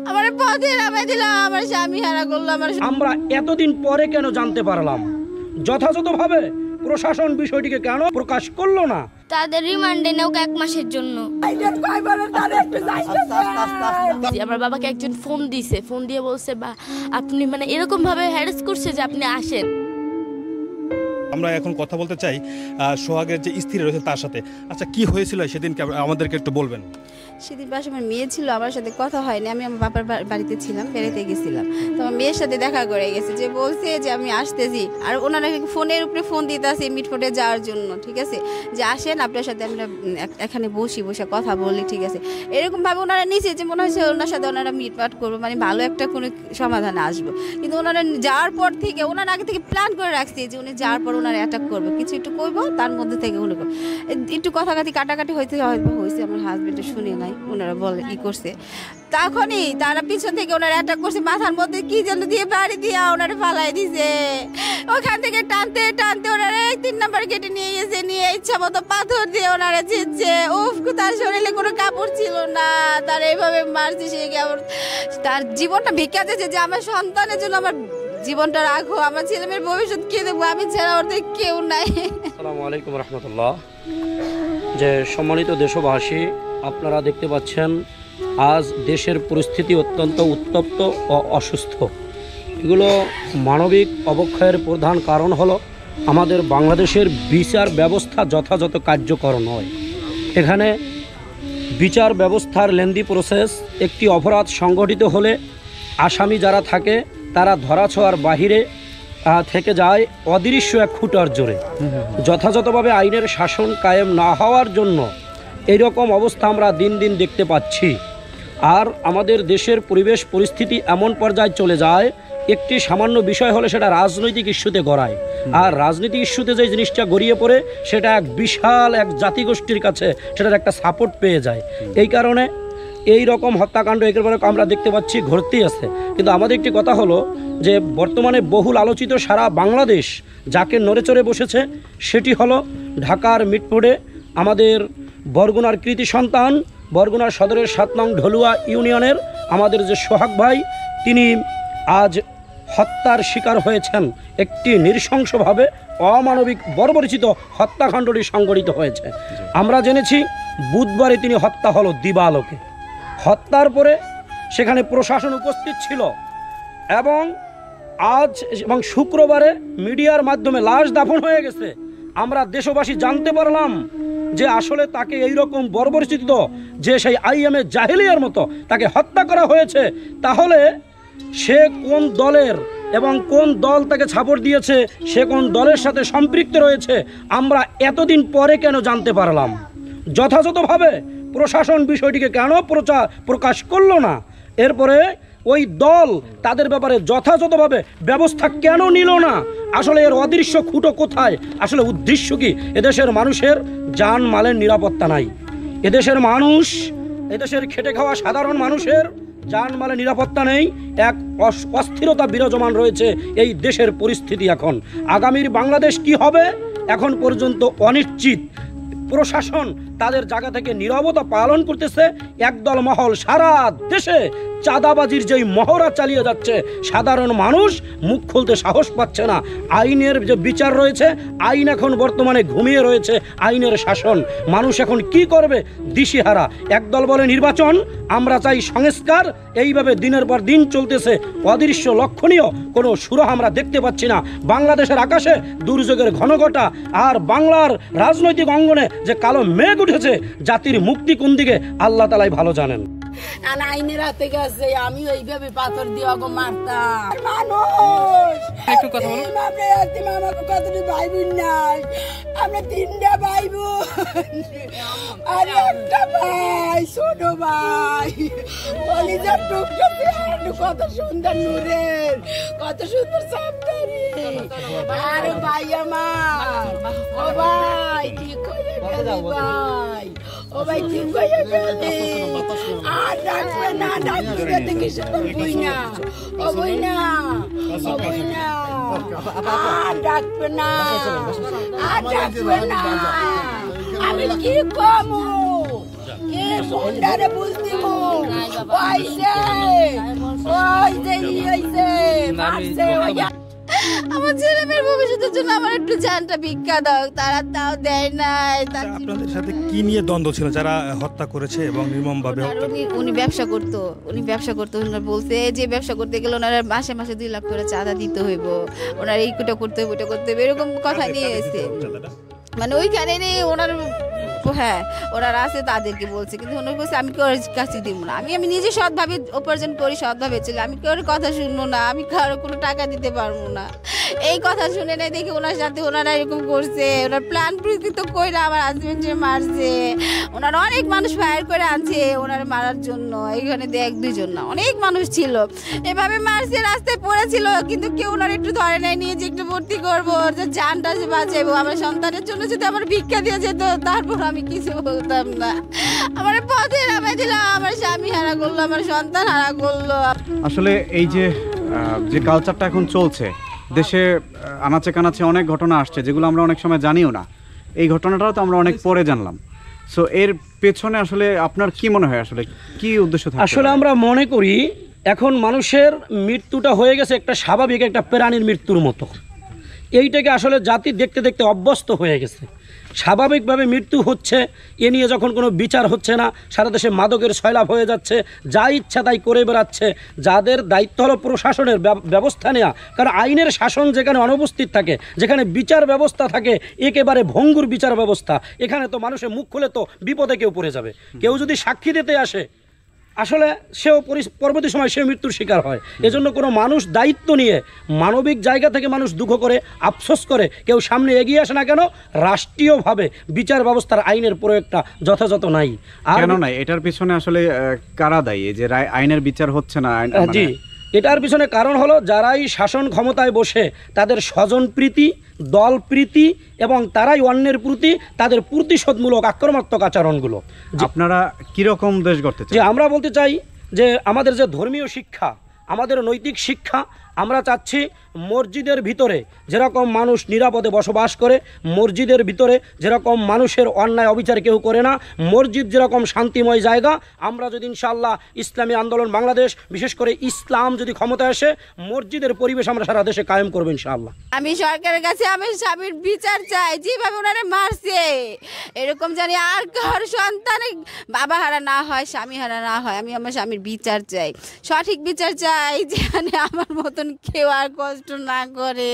আমার পথে নামাই দিল, আমার স্বামী হারা করলো। আমরা এতদিন পরে কেন জানতে পারলাম? যথাযথভাবে প্রশাসন বিষয়টিকে কেন প্রকাশ করলো না? তাদের রিমান্ডে নেও 1 মাসের জন্য। আমার বাবাকে একজন ফোন দিছে, ফোন দিয়ে বলছে বা আপনি মানে এরকম ভাবে হ্যারাস করছে যে আপনি আসেন। আমরা এখন কথা বলতে চাই সোহাগের যে স্ত্রী রয়েছে তার সাথে। আচ্ছা, কি হয়েছিল সেদিন, আমাদেরকে একটু বলবেন? সেদিন পাশে আমার মেয়ে ছিল, আমার সাথে কথা হয়নি। আমি আমার বাবার বাড়িতে ছিলাম, বেড়াতে গেছিলাম। তো আমার মেয়ের সাথে দেখা করে গেছে, যে বলছে যে আমি আসতেছি। আর ওনারা ফোনের উপরে ফোন দিতে আসে মিটফোটে যাওয়ার জন্য, ঠিক আছে, যে আসেন আপনার সাথে আমরা এখানে বসে কথা বলি, ঠিক আছে। এরকমভাবে ওনারা নিচে যে মনে হচ্ছে ওনার সাথে ওনারা মিটমাট করবো, মানে ভালো একটা কোনো সমাধানে আসবো। কিন্তু ওনারা যাওয়ার পর থেকে, ওনারা আগে থেকে প্ল্যান করে রাখছে যে উনি যাওয়ার পর ওনারা অ্যাটাক করবে, কিছু একটু করবো, তার মধ্যে থেকে উনি একটু কাটাকাটি হয়েছে আমার হাজবেন্ডে শুনে নাই, ওনারা বলে ই করছে। তখনই তারা পিছন থেকে ওনারা অ্যাটাক করছে, মাথার মধ্যে কি যেন দিয়ে বাড়ি দিয়া ওনারা ফালাই দিছে। ওখান থেকে টানতে টানতে ওনারা 3 নাম্বার গেটে নিয়ে গেছে, নিয়ে ইচ্ছা মতো পাথর দিয়ে ওনারা ছিটছে। উফ, তার শরীরে কোনো কাপড় ছিল না, তার এইভাবে মারছে। সে তার জীবনটা ভিক্ষা দিয়েছে যে আমার সন্তানের জন্য আমার জীবনটা রাখো, আমার ছেলে মেয়ের ভবিষ্যৎ কে দেখবো, আমি ছাড়া ওদের কেউ নাই। আসসালামু আলাইকুম রহমতুল্লাহ। যে সম্মানিত দেশবাসী, আপনারা দেখতে পাচ্ছেন আজ দেশের পরিস্থিতি অত্যন্ত উত্তপ্ত ও অসুস্থ। এগুলো মানবিক অবক্ষয়ের প্রধান কারণ হলো আমাদের বাংলাদেশের বিচার ব্যবস্থা যথাযথ কার্যকর নয়। এখানে বিচার ব্যবস্থার লেন্দি প্রসেস, একটি অপরাধ সংগঠিত হলে আসামি যারা থাকে তারা ধরাছোঁয়ার বাহিরে থেকে যায় অদৃশ্য এক খুঁটার জোরে। যথাযথভাবে আইনের শাসন কায়েম না হওয়ার জন্য এইরকম অবস্থা আমরা দিন দিন দেখতে পাচ্ছি। আর আমাদের দেশের পরিবেশ পরিস্থিতি এমন পর্যায়ে চলে যায়, একটি সামান্য বিষয় হলে সেটা রাজনৈতিক ইস্যুতে গড়ায়। আর রাজনৈতিক ইস্যুতে যে জিনিসটা গড়িয়ে পড়ে সেটা এক বিশাল এক জাতিগোষ্ঠীর কাছে সেটার একটা সাপোর্ট পেয়ে যায়। এই কারণে এই রকম হত্যাকাণ্ড একেবারে আমরা দেখতে পাচ্ছি ঘটতেই আছে। কিন্তু আমাদের একটি কথা হলো যে বর্তমানে বহুল আলোচিত সারা বাংলাদেশ যাকে নড়ে চড়ে বসেছে সেটি হলো ঢাকার মিটফোর্ডে আমাদের বরগুনার কৃতি সন্তান, বরগুনার সদরের 7 নং ঢলুয়া ইউনিয়নের আমাদের যে সোহাগ ভাই, তিনি আজ হত্যার শিকার হয়েছেন। একটি নৃশংসভাবে অমানবিক বর্বরচিত হত্যাকাণ্ডটি সংঘটিত হয়েছে। আমরা জেনেছি বুধবারে তিনি হত্যা হলো দিবালোকে। হত্যার পরে সেখানে প্রশাসন উপস্থিত ছিল এবং আজ এবং শুক্রবারে মিডিয়ার মাধ্যমে লাশ দাফন হয়ে গেছে। আমরা দেশবাসী জানতে পারলাম যে আসলে তাকে এইরকম বর্বরচিত, যে সেই আইএমএ জাহেলিয়ার মতো তাকে হত্যা করা হয়েছে। তাহলে সে কোন দলের এবং কোন দল তাকে সাপোর্ট দিয়েছে, সে কোন দলের সাথে সম্পৃক্ত রয়েছে, আমরা এতদিন পরে কেন জানতে পারলাম? যথাযথভাবে প্রশাসন বিষয়টিকে কেন প্রকাশ করলো না? এরপরে ওই দল তাদের ব্যাপারে যথাযথভাবে ব্যবস্থা কেন নিল না? আসলে এর অদৃশ্য খুঁটো কোথায়? আসলে উদ্দেশ্য কি? এদেশের মানুষের জান মালের নিরাপত্তা নাই। এদেশের মানুষ, এদেশের খেটে খাওয়া সাধারণ মানুষের জান মালের নিরাপত্তা নেই। এক অস্থিরতা বিরাজমান রয়েছে এই দেশের পরিস্থিতি। এখন আগামীর বাংলাদেশ কি হবে এখন পর্যন্ত অনিশ্চিত। প্রশাসন তাদের জায়গা থেকে নীরবতা পালন করতেছে। একদল মহল সারা দেশে চাঁদাবাজির যেই মহড়া চালিয়ে যাচ্ছে, সাধারণ মানুষ মুখ খুলতে সাহস পাচ্ছে না। আইনের যে বিচার রয়েছে, আইন এখন বর্তমানে ঘুমিয়ে রয়েছে, আইনের শাসন। মানুষ এখন কি করবে দিশেহারা। একদল বলে নির্বাচন, আমরা চাই সংস্কার। এইভাবে দিনের পর দিন চলতেছে, অদৃশ্য লক্ষণীয় কোনো সুরাহ আমরা দেখতে পাচ্ছি না। বাংলাদেশের আকাশে দুর্যোগের ঘনঘটা, আর বাংলার রাজনৈতিক অঙ্গনে যে কালো মেঘ উঠেছে, জাতির মুক্তি কোন দিকে আল্লাহ তাআলাই ভালো জানেন। আইনের হাতে গেছে, আমি ওইভাবে পাথর দিয়ে ওকে মারতাম। মানুষ একটু কথা বলুন। আমাকে কতটি ভাই বোন নাই, আমরা 3টা ভাই বোন আর একটা ভাই, ছোট ভাই। কলিজার টুকটা কত সুন্দর নূরের, কত সুন্দর সামদারি। আর ভাই আমার, ও ভাই ঠিক হয়ে গেলি ভাই, ও ভাই ঠিক হয়ে গেলি। আর ডাকবে না, ডাকবে দেখি শুধু বই না, ও বই না, ও বই না। আর ডাকবে না, আর ডাকবে না। আমি কি কমু, কে সুন্দরে বুঝ দিব? ওই যে হইছে মারছে ওই আমার ছেলে মেয়ের ভবিষ্যতের জন্য আমার একটু জানটা ভিক্ষা দাও, তারা তাও দেয় নাই। আপনাদের সাথে কি নিয়ে দ্বন্দ্ব ছিল যারা হত্যা করেছে এবং নির্মমভাবে হত্যা উনি ব্যবসা করতো, ওনারা বলছে যে ব্যবসা করতে গেলে ওনারা মাসে মাসে 2 লাখ করে চাঁদা দিতে হইব, ওনার এইটা করতে হইব, ওটা করতে হইব, এরকম কথা নিয়ে এসে মানে ওইখানে নেই ওনার। হ্যাঁ ওনারা আছে তাদেরকে বলছে, কিন্তু ওনার বলছে আমি কেউ কাছে দিব না, আমি নিজে সৎভাবে উপার্জন করি, সৎভাবে চলি, আমি কেউ কথা শুনবো না, আমি কারো কোনো টাকা দিতে পারবো না। এই কথা শুনে নেই দেখি ওনার সাথে ওনারা এরকম করছে, ওনার প্ল্যান প্রকৃত কইরা আমার হাজবেন্ডে মারছে, ওনারা অনেক মানুষ ফায়ার করে আনছে ওনার মারার জন্য, এইখানে 1-2 জন না অনেক মানুষ ছিল, এভাবে মারছে, রাস্তায় পড়েছিল, কিন্তু কেউ ওনার একটু ধরে নেয় নিয়ে যে একটু ভর্তি করবো, যে জানটা বাঁচাইবো, আমার সন্তানের জন্য যদি আমার ভিক্ষা দিয়ে যেত তারপর আমি কিছু বলতাম না। আমার পথে নামাই দিল, আমার স্বামী হারা করলো, আমার সন্তান হারা করলো। আসলে এই যে কালচারটা এখন চলছে দেশে, আনাচে কানাচে অনেক ঘটনা আসছে যেগুলো আমরা অনেক সময় জানিও না, এই ঘটনাটাও তো আমরা অনেক পরে জানলাম। সো এর পেছনে আসলে আপনার কি মনে হয়, আসলে কি উদ্দেশ্য থাকে? আসলে আমরা মনে করি এখন মানুষের মৃত্যুটা হয়ে গেছে একটা স্বাভাবিক একটা প্রাণীর মৃত্যুর মতো, এইটাকে আসলে জাতি দেখতে দেখতে অভ্যস্ত হয়ে গেছে। স্বাভাবিকভাবে মৃত্যু হচ্ছে, এ নিয়ে যখন কোনো বিচার হচ্ছে না, সারা দেশে মাদকের সয়লাভ হয়ে যাচ্ছে, যা ইচ্ছা তাই করে বেড়াচ্ছে। যাদের দায়িত্ব হলো প্রশাসনের ব্যবস্থা নেওয়া, কারণ আইনের শাসন যেখানে অনুপস্থিত থাকে, যেখানে বিচার ব্যবস্থা থাকে একেবারে ভঙ্গুর বিচার ব্যবস্থা, এখানে তো মানুষের মুখ খুলে তো বিপদে কেউ পড়ে যাবে। কেউ যদি সাক্ষী দিতে আসে আসলে সেও পরবর্তী সময় সে মৃত্যুর শিকার হয়। এজন্য কোনো মানুষ দায়িত্ব নিয়ে মানবিক জায়গা থেকে মানুষ দুঃখ করে, আফসোস করে কেউ সামনে এগিয়ে আসে না কেন, রাষ্ট্রীয়ভাবে বিচার ব্যবস্থার আইনের প্রয়োগটা যথাযথ নাই। কেন নাই? এটার পিছনে আসলে কারা দায়ী যে আইনের বিচার হচ্ছে না? জি, এটার পিছনে কারণ হলো যারাই শাসন ক্ষমতায় বসে তাদের স্বজনপ্রীতি, দলপ্রীতি এবং তারাই অন্যের প্রতি তাদের প্রতিশোধমূলক আক্রমণাত্মক আচরণগুলো। আপনারা কিরকম দেশ গড়তে চান? যে আমরা বলতে চাই যে আমাদের যে ধর্মীয় শিক্ষা, আমাদের নৈতিক শিক্ষা, আমরা চাচ্ছি মসজিদের ভিতরে যেরকম মানুষ নিরাপদে বসবাস করে, মসজিদের ভিতরে যেরকম মানুষের অন্যায় অবিচার কেউ করে না, মসজিদ যেরকম শান্তিময় জায়গা, আমরা যদি ইনশাআল্লাহ ইসলামী আন্দোলন বাংলাদেশ, বিশেষ করে ইসলাম যদি ক্ষমতায় আসে, মসজিদের পরিবেশ আমরা সারা দেশে কায়েম করবো ইনশাআল্লাহ। আমি সরকারের কাছে আমার স্বামীর বিচার চাই, যেভাবে ওনারা মারছে এরকম জানি আর কার সন্তান বাবা হারা না হয়, স্বামী হারা না হয়। আমি আমার স্বামীর বিচার চাই, সঠিক বিচার চাই, যেখানে আমার মতন কেউ আর কষ্ট না করে।